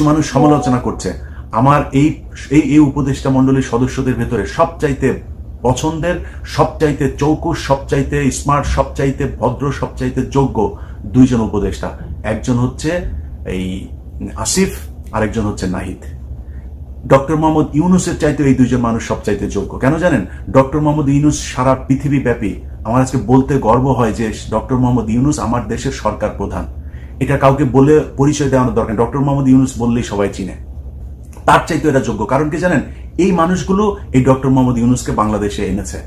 কিছু মানুষ সমালোচনা করছে। আমার এই এই উপদেষ্টা মণ্ডলীর সদস্যদের ভেতরে সবচাইতে পছন্দের, সবচাইতে চৌকুশ, সবচাইতে স্মার্ট, সবচাইতে ভদ্র, সবচাইতে যোগ্য দুইজন উপদেষ্টা। একজন হচ্ছে এই আসিফ, আরেকজন হচ্ছে নাহিদ। ডক্টর মোহাম্মদ ইউনুসের চাইতে এই দুইজন মানুষ সবচাইতে যোগ্য। কেন জানেন? ডক্টর মোহাম্মদ ইউনুস সারা পৃথিবী ব্যাপী, আমার আজকে বলতে গর্ব হয় যে ডক্টর মোহাম্মদ ইউনুস আমার দেশের সরকার প্রধান। এটা কাউকে বলে পরিচয় দেওয়ানোর দরকার। ডক্টর মোহাম্মদ ইউনুস বললেই সবাই চিনে। তার চাইতে এটা যোগ্য। কারণ কি জানেন? এই মানুষগুলো এই ডক্টর মোহাম্মদ ইউনুসকে বাংলাদেশে এনেছে।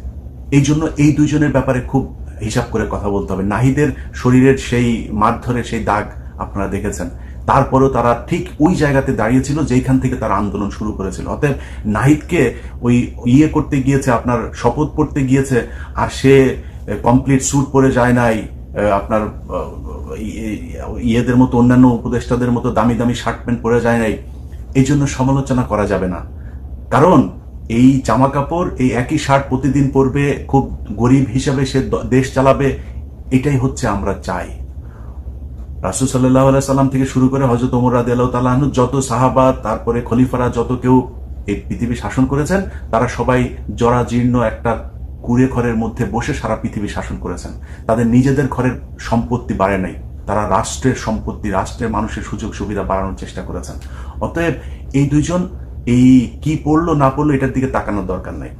এই জন্য এই দুইজনের ব্যাপারে খুব হিসাব করে কথা বলতে হবে। নাহিদের শরীরের সেই মারধরের সেই দাগ আপনারা দেখেছেন, তারপরেও তারা ঠিক ওই জায়গাতে দাঁড়িয়েছিল যেখান থেকে তারা আন্দোলন শুরু করেছিল। অতএব নাহিদকে ওই ইয়ে করতে গিয়েছে, আপনার শপথ পড়তে গিয়েছে, আর সে কমপ্লিট স্যুট পরে যায় নাই, আপনার ইয়েদের মতো অন্যান্য উপদেষ্টাদের মতো দামি দামি শার্ট প্যান্ট পরে যায় নাই, এই জন্য সমালোচনা করা যাবে না। কারণ এই জামা কাপড়, এই একই শার্ট প্রতিদিন পরবে, খুব গরিব হিসাবে সে দেশ চালাবে, এটাই হচ্ছে আমরা চাই। রাসূল সাল্লাল্লাহু আলাইহি সাল্লাম থেকে শুরু করে হযরত ওমর রাদিয়াল্লাহু তাআলা আনহু, যত সাহাবা, তারপরে খলিফারা, যত কেউ এই পৃথিবী শাসন করেছেন, তারা সবাই জরাজীর্ণ একটা কুঁড়ে ঘরের মধ্যে বসে সারা পৃথিবী শাসন করেছেন। তাদের নিজেদের ঘরের সম্পত্তি বাড়ে নাই, তারা রাষ্ট্রের সম্পত্তি, রাষ্ট্রের মানুষের সুযোগ সুবিধা বাড়ানোর চেষ্টা করেছেন। অতএব এই দুইজন এই কি পড়লো না পড়লো এটার দিকে তাকানোর দরকার নাই।